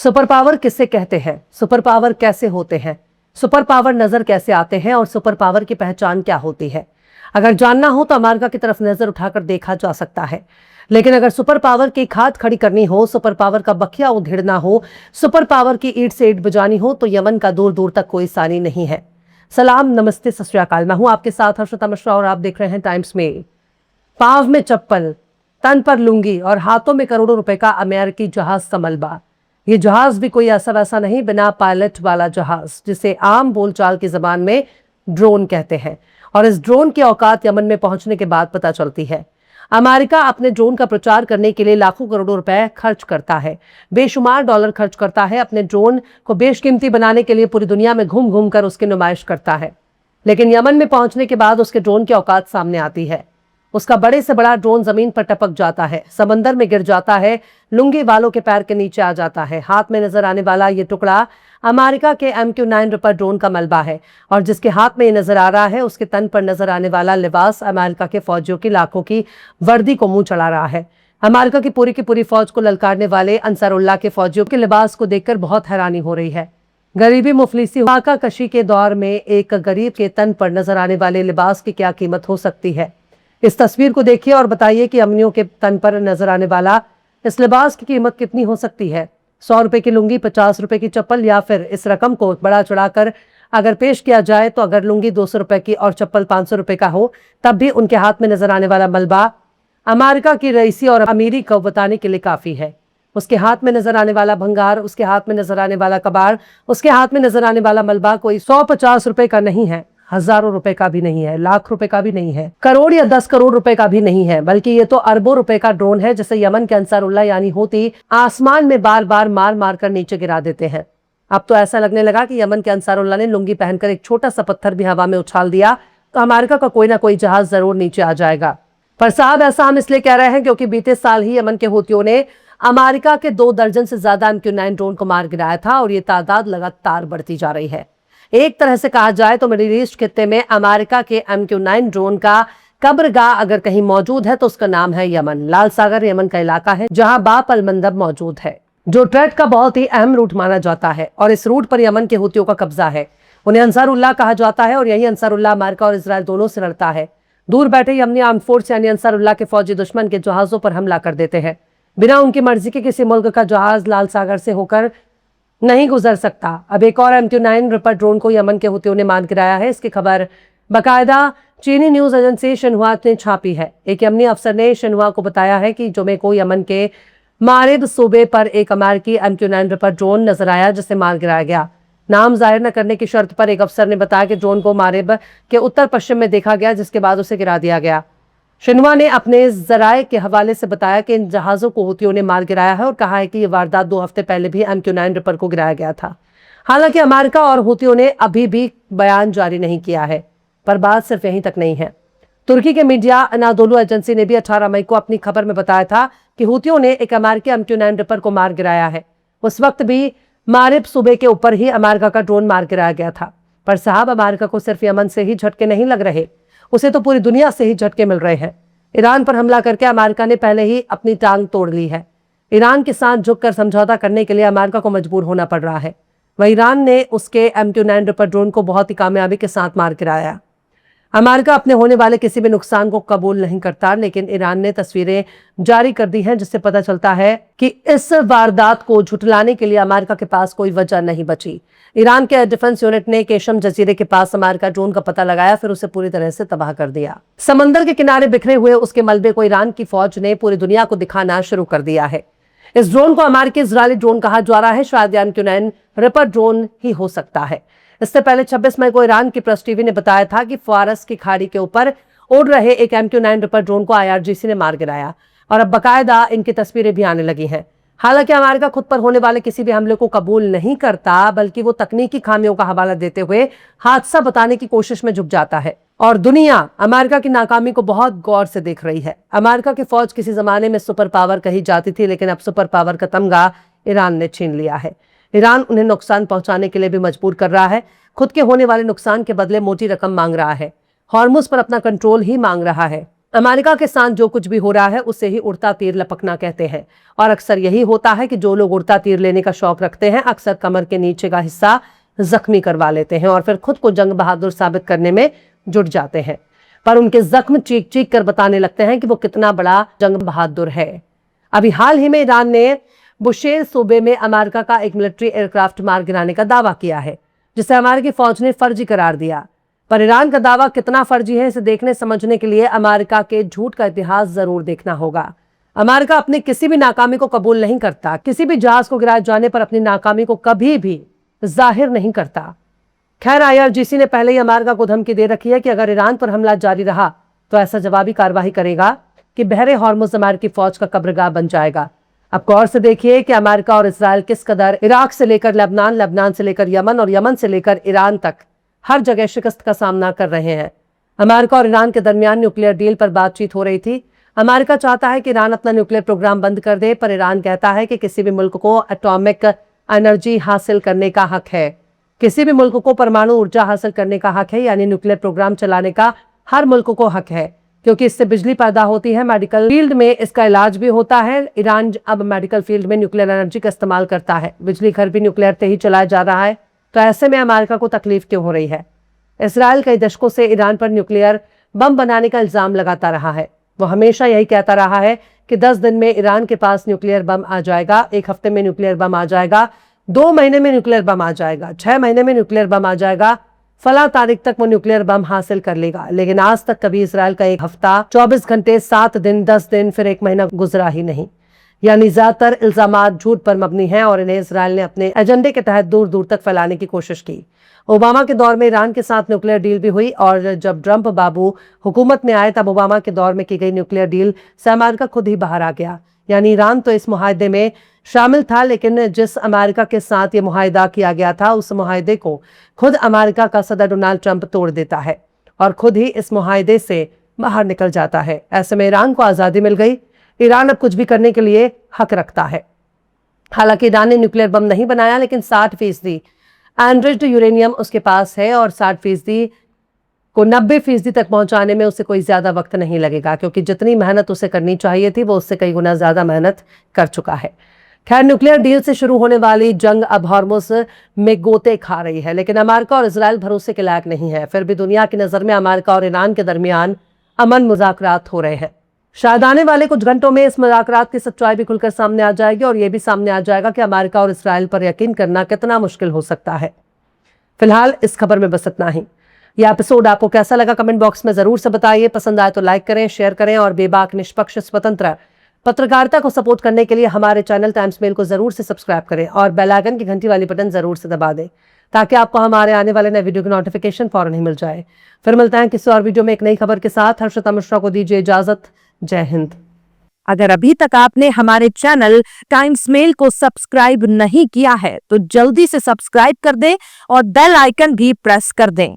Super power किसे कहते हैं, सुपर पावर कैसे होते हैं, सुपर पावर नजर कैसे आते हैं और सुपर पावर की पहचान क्या होती है। अगर जानना हो तो अमेरिका की तरफ नजर उठाकर देखा जा सकता है। लेकिन अगर सुपर पावर की खाद खड़ी करनी हो, सुपर पावर का बखिया उधेड़ना हो, सुपर पावर की ईंट से ईंट बजानी हो तो यमन का दूर दूर तक कोई सानी नहीं है। सलाम, नमस्ते, सत श्री अकाल। मैं हूं आपके साथ हर्षिता मिश्रा और आप देख रहे हैं टाइम्स मेल। पांव में चप्पल, तन पर लुंगी और हाथों में करोड़ों रुपए का अमेरिकी जहाज का मलबा। ये जहाज भी कोई ऐसा वैसा नहीं, बिना पायलट वाला जहाज, जिसे आम बोलचाल की जबान में ड्रोन कहते हैं। और इस ड्रोन की औकात यमन में पहुंचने के बाद पता चलती है। अमेरिका अपने ड्रोन का प्रचार करने के लिए लाखों करोड़ों रुपए खर्च करता है, बेशुमार डॉलर खर्च करता है। अपने ड्रोन को बेशकीमती बनाने के लिए पूरी दुनिया में घूम घूम कर उसकी नुमाइश करता है। लेकिन यमन में पहुंचने के बाद उसके ड्रोन की औकात सामने आती है। उसका बड़े से बड़ा ड्रोन जमीन पर टपक जाता है, समंदर में गिर जाता है, लुंगी वालों के पैर के नीचे आ जाता है। हाथ में नजर आने वाला ये टुकड़ा अमेरिका के MQ-9 रिपर ड्रोन का मलबा है। और जिसके हाथ में ये नजर आ रहा है, उसके तन पर नजर आने वाला लिबास अमेरिका के फौजियों की लाखों की वर्दी को मुंह चढ़ा रहा है। अमेरिका की पूरी फौज को ललकारने वाले अंसारुल्लाह के फौजियों के लिबास को देखकर बहुत हैरानी हो रही है। गरीबी मुफलिसी वाका कशी के दौर में एक गरीब के तन पर नजर आने वाले लिबास की क्या कीमत हो सकती है। इस तस्वीर को देखिए और बताइए कि अमनियों के तन पर नजर आने वाला इस लिबास की कीमत कितनी हो सकती है। 100 रुपए की लुंगी, 50 रुपए की चप्पल, या फिर इस रकम को बड़ा चढ़ाकर अगर पेश किया जाए तो अगर लुंगी 200 रुपए की और चप्पल 500 रुपए का हो, तब भी उनके हाथ में नजर आने वाला मलबा अमेरिका की रईसी और अमीरी को बताने के लिए काफी है। उसके हाथ में नजर आने वाला भंगार, उसके हाथ में नजर आने वाला कबाड़, उसके हाथ में नजर आने वाला मलबा कोई 100-50 रुपए का नहीं है, हजारों रुपए का भी नहीं है, लाख रुपए का भी नहीं है, करोड़ या 10 करोड़ रुपए का भी नहीं है, बल्कि ये तो अरबों रुपए का ड्रोन है, जिसे यमन के अंसारुल्लाह यानी हूती आसमान में बार बार मार मार कर नीचे गिरा देते हैं। अब तो ऐसा लगने लगा कि यमन के अंसारुल्लाह ने लुंगी पहनकर एक छोटा सा पत्थर भी हवा में उछाल दिया तो अमेरिका का कोई ना कोई जहाज जरूर नीचे आ जाएगा। पर साहब, ऐसा हम इसलिए कह रहे हैं क्योंकि बीते साल ही यमन के हूतियों ने अमेरिका के 2 दर्जन से ज्यादा MQ-9 ड्रोन को मार गिराया था और ये तादाद लगातार बढ़ती जा रही है। एक तरह से कहा जाए तो मिडिल ईस्ट खित्ते में अमेरिका के MQ-9 ड्रोन का कब्रगाह अगर कहीं मौजूद है तो उसका नाम है यमन। लाल सागर यमन का इलाका है जहां बाब अल मंदब मौजूद है, जो ट्रेड का बहुत ही अहम रूट माना जाता है। और इस रूट पर यमन के हूतियों का कब्जा है। उन्हें अंसारुल्लाह कहा जाता है और यही अंसारुल्लाह अमेरिका और इसराइल दोनों से लड़ता है। दूर बैठे यमनी आर्म फोर्स यानी अंसारुल्लाह के फौजी दुश्मन के जहाजों पर हमला कर देते हैं। बिना उनकी मर्जी के किसी मुल्क का जहाज लाल सागर से होकर नहीं गुजर सकता। अब एक और MQ-9 रिपर ड्रोन को यमन के हूतियों ने मार गिराया है। इसकी खबर बाकायदा चीनी न्यूज एजेंसी शिन्हुआ ने छापी है। एक यमनी अफसर ने शिन्हुआ को बताया है कि जुमे को यमन के मारिब सूबे पर एक अमेरिकी MQ-9 रिपर ड्रोन नजर आया, जिसे मार गिराया गया। नाम जाहिर न करने की शर्त पर एक अफसर ने बताया कि ड्रोन को मारिब के उत्तर पश्चिम में देखा गया, जिसके बाद उसे गिरा दिया गया। शिन्हुआ ने अपने जराये के हवाले से बताया कि इन जहाजों को हूतियों ने मार गिराया है और कहा है कि यह वारदात 2 हफ्ते पहले भी MQ-9 रिपर को गिराया गया था। हालांकि अमेरिका और हूतियों ने अभी भी बयान जारी नहीं किया है। पर बात सिर्फ यहीं तक नहीं है। तुर्की के मीडिया अनादोलू एजेंसी ने भी 18 मई को अपनी खबर में बताया था कि हूतियों ने एक अमेरिकी MQ-9 रिपर को मार गिराया है। उस वक्त भी मारिब सूबे के ऊपर ही अमेरिका का ड्रोन मार गिराया गया था। पर साहब, अमेरिका को सिर्फ यमन से ही झटके नहीं लग रहे, उसे तो पूरी दुनिया से ही झटके मिल रहे हैं। ईरान पर हमला करके अमेरिका ने पहले ही अपनी टांग तोड़ ली है। ईरान के साथ झुककर समझौता करने के लिए अमेरिका को मजबूर होना पड़ रहा है। वह ईरान ने उसके MQ-9 रिपर ड्रोन को बहुत ही कामयाबी के साथ मार गिराया। अमेरिका अपने होने वाले किसी भी नुकसान को कबूल नहीं करता, लेकिन ईरान ने तस्वीरें जारी कर दी हैं, जिससे पता चलता है कि इस वारदात को झुठलाने के लिए अमेरिका के पास कोई वजह नहीं बची। ईरान के डिफेंस यूनिट ने केशम जजीरे के पास अमेरिका ड्रोन का पता लगाया, फिर उसे पूरी तरह से तबाह कर दिया। समंदर के किनारे बिखरे हुए उसके मलबे को ईरान की फौज ने पूरी दुनिया को दिखाना शुरू कर दिया है। इस ड्रोन को अमेरिकी इजरायली ड्रोन कहा जा रहा है। शायद MQ-9 रिपर ड्रोन ही हो सकता है। इससे पहले 26 मई को ईरान की प्रेस टीवी ने बताया था कि फारस की खाड़ी के ऊपर उड़ रहे एक MQ-9 रिपर ड्रोन को IRGC ने मार गिराया और अब बाकायदा इनकी तस्वीरें भी आने लगी हैं। हालांकि अमेरिका खुद पर होने वाले किसी भी हमले को कबूल नहीं करता, बल्कि वो तकनीकी खामियों का हवाला देते हुए हादसा बताने की कोशिश में झुक जाता है। और दुनिया अमेरिका की नाकामी को बहुत गौर से देख रही है। अमेरिका की फौज किसी जमाने में सुपर पावर कही जाती थी, लेकिन अब सुपर पावर का तमगा ईरान ने छीन लिया है। ईरान उन्हें नुकसान पहुंचाने के लिए भी मजबूर कर रहा है। खुद के होने वाले नुकसान के बदले मोटी रकम मांग रहा है। हॉर्मुज पर अपना कंट्रोल ही मांग रहा है। अमेरिका के साथ जो कुछ भी हो रहा है उसे ही उड़ता तीर लपकना कहते हैं। और अक्सर यही होता है कि जो लोग उड़ता तीर लेने का शौक रखते हैं अक्सर कमर के नीचे का हिस्सा जख्मी करवा लेते हैं और फिर खुद को जंग बहादुर साबित करने में जुट जाते हैं। पर उनके जख्म चीख चीख कर बताने लगते हैं कि वो कितना बड़ा जंग बहादुर है। अभी हाल ही में ईरान ने बुशेर सूबे में अमेरिका का एक मिलिट्री एयरक्राफ्ट मार गिराने का दावा किया है, जिसे अमेरिकी फौज ने फर्जी करार दिया। पर ईरान का दावा कितना फर्जी है इसे देखने समझने के लिए अमेरिका के झूठ का इतिहास जरूर देखना होगा। अमेरिका अपनी किसी भी नाकामी को कबूल नहीं करता, किसी भी जहाज को गिराए जाने पर अपनी नाकामी को कभी भी जाहिर नहीं करता। खैर, IRGC ने पहले ही अमेरिका को धमकी दे रखी है कि अगर ईरान पर हमला जारी रहा तो ऐसा जवाबी कार्रवाई करेगा कि बहरे हॉर्मुज़ अमेरिकी फौज का कब्रगाह बन जाएगा। अब गौर से देखिए कि अमेरिका और इजराइल किस कदर इराक से लेकर लेबनान, लेबनान से लेकर यमन और यमन से लेकर ईरान तक हर जगह शिकस्त का सामना कर रहे हैं। अमेरिका और ईरान के दरमियान न्यूक्लियर डील पर बातचीत हो रही थी। अमेरिका चाहता है कि ईरान अपना न्यूक्लियर प्रोग्राम बंद कर दे, पर ईरान कहता है कि किसी भी मुल्क को एटॉमिक एनर्जी हासिल करने का हक है। किसी भी मुल्क को परमाणु ऊर्जा हासिल करने का हक है, यानी न्यूक्लियर प्रोग्राम चलाने का हर मुल्क को हक है, क्योंकि इससे बिजली पैदा होती है, मेडिकल फील्ड में इसका इलाज भी होता है। ईरान अब मेडिकल फील्ड में न्यूक्लियर एनर्जी का इस्तेमाल करता है, बिजली घर भी न्यूक्लियर से ही चलाया जा रहा है। तो ऐसे में अमेरिका को तकलीफ क्यों हो रही है? इसराइल कई दशकों से ईरान पर न्यूक्लियर बम बनाने का इल्जाम लगाता रहा है। वो हमेशा यही कहता रहा है कि 10 दिन में ईरान के पास न्यूक्लियर बम आ जाएगा, 1 हफ्ते में न्यूक्लियर बम आ जाएगा, 2 महीने में न्यूक्लियर बम आ जाएगा, 6 महीने में न्यूक्लियर बम आ जाएगा, फला तारीख तक वो न्यूक्लियर बम हासिल कर लेगा। लेकिन आज तक कभी इसराइल का 1 हफ्ता, 24 घंटे, 7 दिन, 10 दिन, फिर 1 महीना गुजरा ही नहीं। यानी ज्यादातर इल्जामात झूठ पर मबनी हैं और इन्हें इसराइल ने अपने एजेंडे के तहत दूर दूर तक फैलाने की कोशिश की। ओबामा के दौर में ईरान के साथ न्यूक्लियर डील भी हुई और जब ट्रंप बाबू हुकूमत में आए तब ओबामा के दौर में की गई न्यूक्लियर डील से अमेरिका खुद ही बाहर आ गया। यानी ईरान तो इस मुआहदे में शामिल था, लेकिन जिस अमेरिका के साथ ये मुआहदा किया गया था उस मुआहदे को खुद अमेरिका का सदर डोनाल्ड ट्रंप तोड़ देता है और खुद ही इस मुआहदे से बाहर निकल जाता है। ऐसे में ईरान को आज़ादी मिल गई। ईरान अब कुछ भी करने के लिए हक रखता है। हालांकि ईरान ने न्यूक्लियर बम नहीं बनाया, लेकिन 60% एनरिच्ड यूरेनियम उसके पास है और 60% को 90% तक पहुंचाने में उसे कोई ज्यादा वक्त नहीं लगेगा, क्योंकि जितनी मेहनत उसे करनी चाहिए थी वो उससे कई गुना ज्यादा मेहनत कर चुका है। खैर, न्यूक्लियर डील से शुरू होने वाली जंग अब हॉर्मुज़ में गोते खा रही है, लेकिन अमेरिका और इजराइल भरोसे के लायक नहीं है। फिर भी दुनिया की नजर में अमेरिका और ईरान के दरमियान अमन मुज़ाकरात हो रहे हैं। शायद आने वाले कुछ घंटों में इस मुज़ाकरात की सच्चाई भी खुलकर सामने आ जाएगी और यह भी सामने आ जाएगा कि अमेरिका और इजराइल पर यकीन करना कितना मुश्किल हो सकता है। फिलहाल इस खबर में बस इतना ही। यह एपिसोड आपको कैसा लगा कमेंट बॉक्स में जरूर से बताइए। पसंद आए तो लाइक करें, शेयर करें और बेबाक, निष्पक्ष, स्वतंत्र पत्रकारिता को सपोर्ट करने के लिए हमारे चैनल टाइम्स मेल को जरूर से सब्सक्राइब करें और बेल आइकन की घंटी वाली बटन जरूर से दबा दें, ताकि आपको हमारे आने वाले नए वीडियो की नोटिफिकेशन फौरन ही मिल जाए। फिर मिलते हैं किसी और वीडियो में एक नई खबर के साथ। हर्षिता मिश्रा को दीजिए इजाजत। जय हिंद। अगर अभी तक आपने हमारे चैनल टाइम्स मेल को सब्सक्राइब नहीं किया है तो जल्दी से सब्सक्राइब कर दें और बेल आइकन भी प्रेस कर दें।